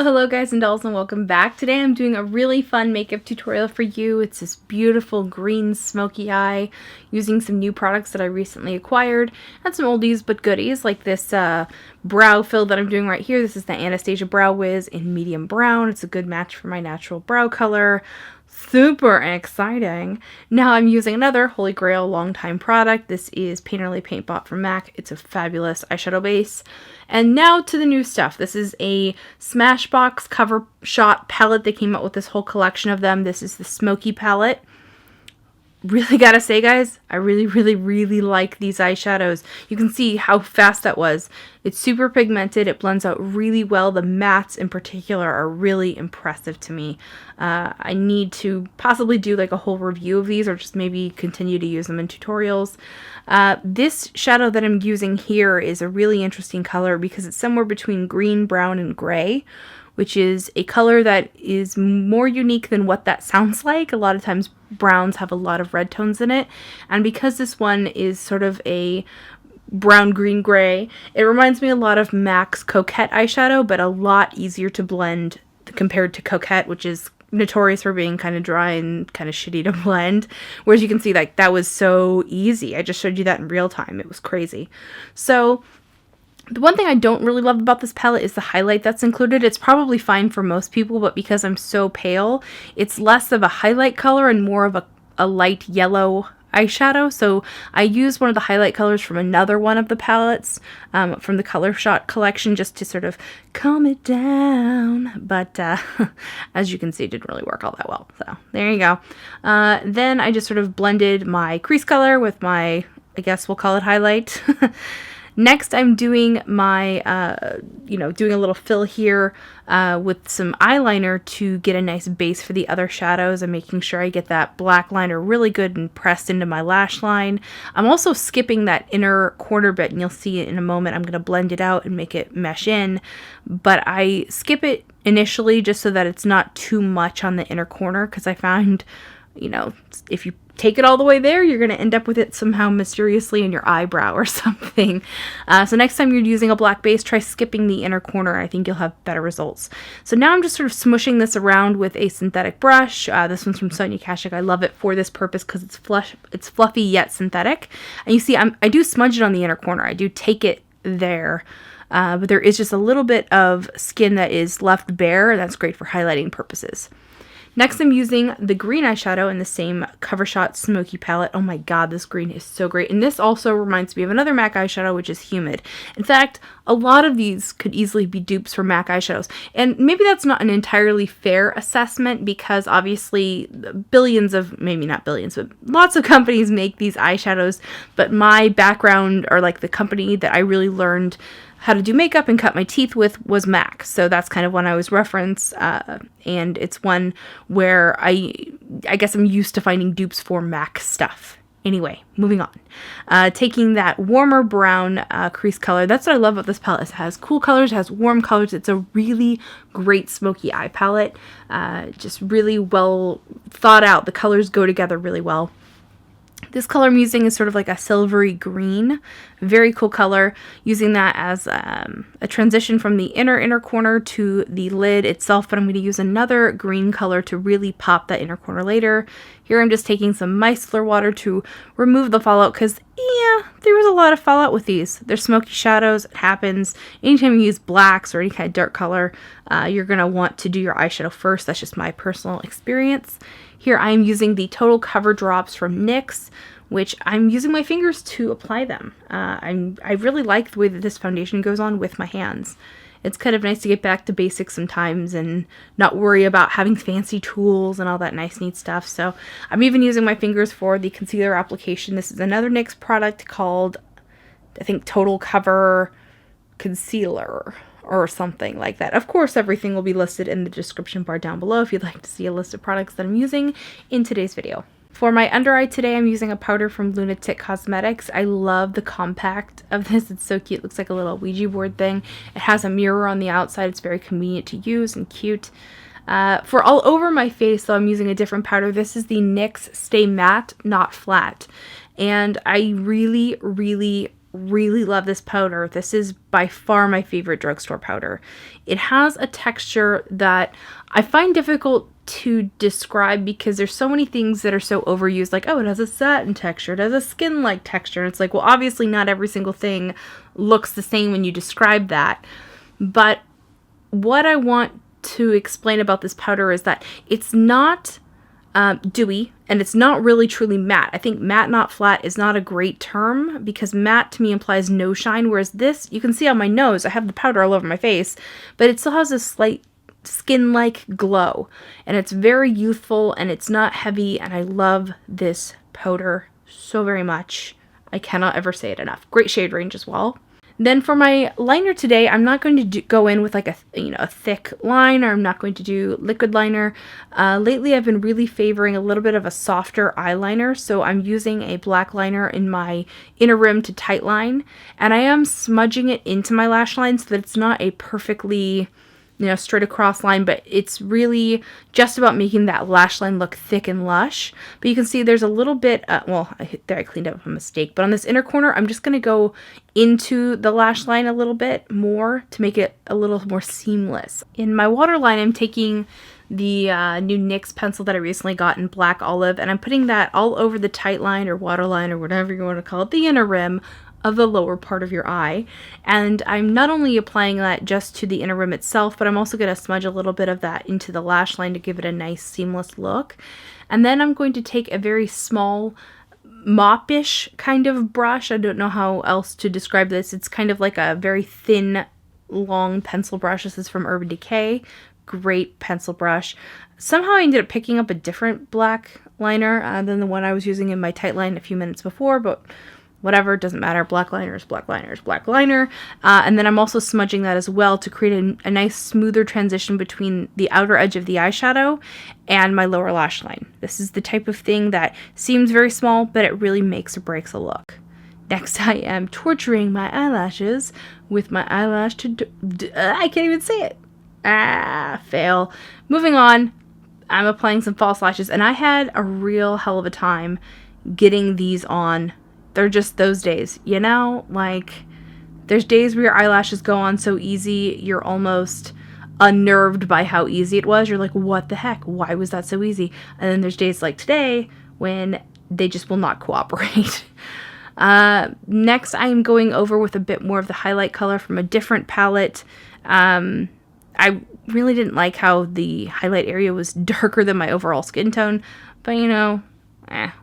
Hello guys and dolls, and welcome back. Today I'm doing a really fun makeup tutorial for you. It's this beautiful green smoky eye using some new products that I recently acquired and some oldies but goodies like this brow fill that I'm doing right here. This is the Anastasia Brow Wiz in medium brown. It's a good match for my natural brow color. Super exciting. Now I'm using another Holy Grail long time product. This is Painterly Paint Pot from MAC. It's a fabulous eyeshadow base. And now to the new stuff. This is a Smashbox Covershot palette. They came out with this whole collection of them. This is the Smoky palette. Really gotta say, guys, I really like these eyeshadows. You can see how fast that was. It's super pigmented. It blends out really well. The mattes in particular are really impressive to me. I need to possibly do like a whole review of these or just maybe continue to use them in tutorials. This shadow that I'm using here is a really interesting color because it's somewhere between green, brown, and gray, which is a color that is more unique than what that sounds like. A lot of times browns have a lot of red tones in it, and because this one is sort of a brown, green, gray, it reminds me a lot of MAC's Coquette eyeshadow, but a lot easier to blend compared to Coquette, which is notorious for being kind of dry and kind of shitty to blend. Whereas you can see, like, that was so easy. I just showed you that in real time. It was crazy. So the one thing I don't really love about this palette is the highlight that's included. It's probably fine for most people, but because I'm so pale, it's less of a highlight color and more of a light yellow eyeshadow. So I used one of the highlight colors from another one of the palettes from the Covershot collection just to sort of calm it down. But as you can see, it didn't really work all that well. So there you go. Then I just sort of blended my crease color with my, I guess we'll call it highlight. Next, I'm doing my, doing a little fill here with some eyeliner to get a nice base for the other shadows. I'm making sure I get that black liner really good and pressed into my lash line. I'm also skipping that inner corner bit, and you'll see it in a moment. I'm going to blend it out and make it mesh in, but I skip it initially just so that it's not too much on the inner corner, because I found, if you take it all the way there, you're going to end up with it somehow mysteriously in your eyebrow or something. So next time you're using a black base, try skipping the inner corner. I think you'll have better results. So now I'm just sort of smushing this around with a synthetic brush. This one's from Sonia Kashuk. I love it for this purpose because it's fluffy yet synthetic. And you see, I do smudge it on the inner corner. I do take it there. But there is just a little bit of skin that is left bare, and that's great for highlighting purposes. Next, I'm using the green eyeshadow in the same Covershot Smoky palette. Oh my god, this green is so great. And this also reminds me of another MAC eyeshadow, which is Humid. In fact, a lot of these could easily be dupes for MAC eyeshadows. And maybe that's not an entirely fair assessment because obviously billions of, maybe not billions, but lots of companies make these eyeshadows. But my background, or like the company that I really learned how to do makeup and cut my teeth with, was MAC. So that's kind of one I was referenced, and it's one where I guess I'm used to finding dupes for MAC stuff. Anyway, moving on. Taking that warmer brown crease color. That's what I love about this palette. It has cool colors, it has warm colors. It's a really great smoky eye palette. Just really well thought out. The colors go together really well. This color I'm using is sort of like a silvery green, very cool color, using that as a transition from the inner corner to the lid itself, but I'm going to use another green color to really pop that inner corner later. Here I'm just taking some micellar water to remove the fallout because, yeah, there was a lot of fallout with these. They're smoky shadows. It happens. Anytime you use blacks or any kind of dark color, you're going to want to do your eyeshadow first. That's just my personal experience. Here I am using the Total Cover Drops from NYX, which I'm using my fingers to apply them. I really like the way that this foundation goes on with my hands. It's kind of nice to get back to basics sometimes and not worry about having fancy tools and all that nice neat stuff. So I'm even using my fingers for the concealer application. This is another NYX product called, I think, Total Cover Concealer or something like that. Of course, everything will be listed in the description bar down below if you'd like to see a list of products that I'm using in today's video. For my under eye today, I'm using a powder from Lunatic Cosmetics. I love the compact of this. It's so cute. It looks like a little Ouija board thing. It has a mirror on the outside. It's very convenient to use and cute. For all over my face, though, I'm using a different powder. This is the NYX Stay Matte, Not Flat. And I really really love this powder. This is by far my favorite drugstore powder. It has a texture that I find difficult to describe because there's so many things that are so overused, like, oh, it has a satin texture, it has a skin-like texture. And it's like, well, obviously not every single thing looks the same when you describe that. But what I want to explain about this powder is that it's not dewy, and it's not really truly matte. I think matte not flat is not a great term because matte to me implies no shine, whereas this, you can see on my nose, I have the powder all over my face, but it still has a slight skin-like glow, and it's very youthful, and it's not heavy, and I love this powder so very much. I cannot ever say it enough. Great shade range as well. Then for my liner today, I'm not going to go in with like a thick line, or I'm not going to do liquid liner. Lately, I've been really favoring a little bit of a softer eyeliner, so I'm using a black liner in my inner rim to tight line, and I am smudging it into my lash line so that it's not a perfectly straight across line, but it's really just about making that lash line look thick and lush. But you can see there's a little bit, I cleaned up a mistake, but on this inner corner, I'm just going to go into the lash line a little bit more to make it a little more seamless. In my waterline, I'm taking the new NYX pencil that I recently got in black olive, and I'm putting that all over the tight line or waterline or whatever you want to call it, the inner rim of the lower part of your eye. And I'm not only applying that just to the inner rim itself, but I'm also going to smudge a little bit of that into the lash line to give it a nice seamless look. And then I'm going to take a very small mop-ish kind of brush. I don't know how else to describe this. It's kind of like a very thin, long pencil brush. This is from Urban Decay. Great pencil brush. Somehow I ended up picking up a different black liner than the one I was using in my tight line a few minutes before, but whatever, it doesn't matter. Black liner is black liner is black liner. And then I'm also smudging that as well to create a nice smoother transition between the outer edge of the eyeshadow and my lower lash line. This is the type of thing that seems very small, but it really makes or breaks a look. Next, I am torturing my eyelashes with my eyelash I can't even say it. Fail. Moving on, I'm applying some false lashes, and I had a real hell of a time getting these on. They're just those days, like there's days where your eyelashes go on so easy, you're almost unnerved by how easy it was. You're like, what the heck? Why was that so easy? And then there's days like today when they just will not cooperate. Next, I am going over with a bit more of the highlight color from a different palette. I really didn't like how the highlight area was darker than my overall skin tone, but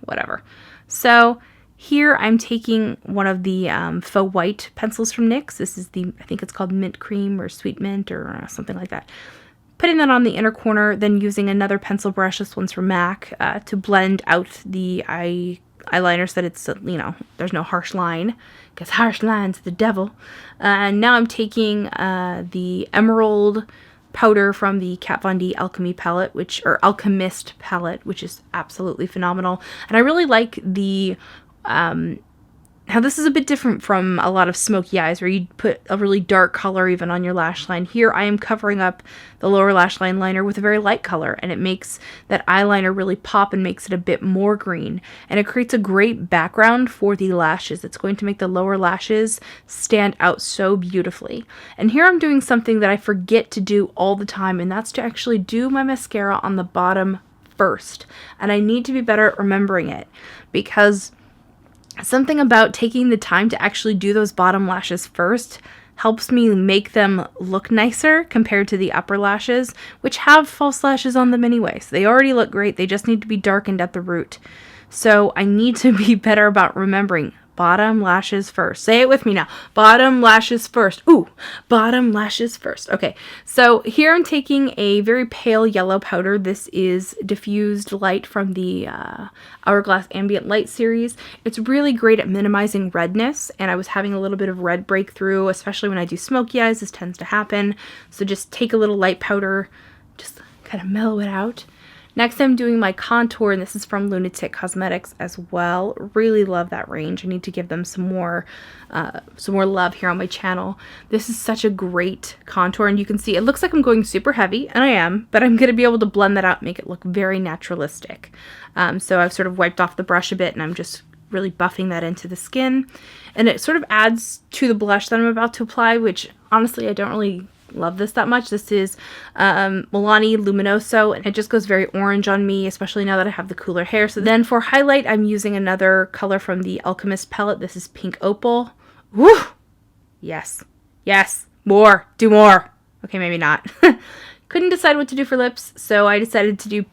whatever. So here I'm taking one of the faux white pencils from NYX. This is I think it's called Mint Cream or Sweet Mint or something like that. Putting that on the inner corner, then using another pencil brush, this one's from MAC, to blend out the eyeliner so that it's, there's no harsh line, because harsh line's the devil. And now I'm taking the Emerald powder from the Kat Von D Alchemy palette, Alchemist palette, which is absolutely phenomenal. And I really like the how this is a bit different from a lot of smoky eyes where you put a really dark color even on your lash line. Here I am covering up the lower lash line liner with a very light color, and it makes that eyeliner really pop and makes it a bit more green. And it creates a great background for the lashes. It's going to make the lower lashes stand out so beautifully. And here I'm doing something that I forget to do all the time, and that's to actually do my mascara on the bottom first. And I need to be better at remembering it, because something about taking the time to actually do those bottom lashes first helps me make them look nicer compared to the upper lashes, which have false lashes on them anyway. So they already look great. They just need to be darkened at the root. So I need to be better about remembering bottom lashes first. Say it with me now. Bottom lashes first. Ooh, bottom lashes first. Okay, so here I'm taking a very pale yellow powder. This is Diffused Light from the Hourglass Ambient Light series. It's really great at minimizing redness, and I was having a little bit of red breakthrough, especially when I do smoky eyes. This tends to happen. So just take a little light powder, just kind of mellow it out. Next, I'm doing my contour, and this is from Lunatic Cosmetics as well. Really love that range. I need to give them some more love here on my channel. This is such a great contour, and you can see it looks like I'm going super heavy, and I am, but I'm going to be able to blend that out and make it look very naturalistic. So I've sort of wiped off the brush a bit, and I'm just really buffing that into the skin. And it sort of adds to the blush that I'm about to apply, which honestly I don't really love this that much. This is Milani Luminoso, and it just goes very orange on me, especially now that I have the cooler hair. So then for highlight, I'm using another color from the Alchemist palette. This is Pink Opal. Woo! Yes. Yes. More. Do more. Okay, maybe not. Couldn't decide what to do for lips, so I decided to do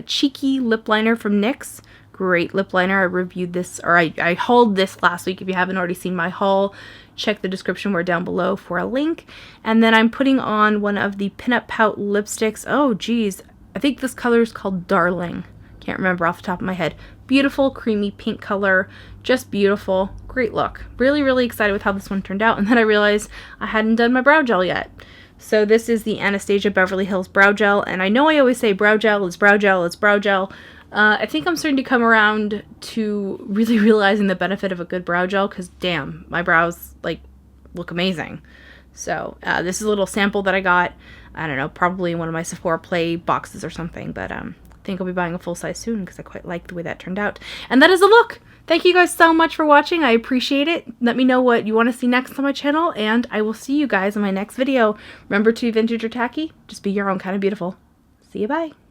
Cheeky lip liner from NYX. Great lip liner. I reviewed this, or I hauled this last week. If you haven't already seen my haul, check the description where down below for a link. And then I'm putting on one of the Pinup Pout lipsticks. Oh geez, I think this color is called Darling. Can't remember off the top of my head. Beautiful creamy pink color, just beautiful. Great look. Really, really excited with how this one turned out. And then I realized I hadn't done my brow gel yet. So this is the Anastasia Beverly Hills Brow Gel, and I know I always say brow gel is brow gel is brow gel. I think I'm starting to come around to really realizing the benefit of a good brow gel, because damn, my brows like look amazing. So this is a little sample that I got, I don't know, probably in one of my Sephora Play boxes or something, but I think I'll be buying a full size soon because I quite like the way that turned out. And that is the look! Thank you guys so much for watching. I appreciate it. Let me know what you want to see next on my channel, and I will see you guys in my next video. Remember to be vintage or tacky, just be your own kind of beautiful. See you, bye!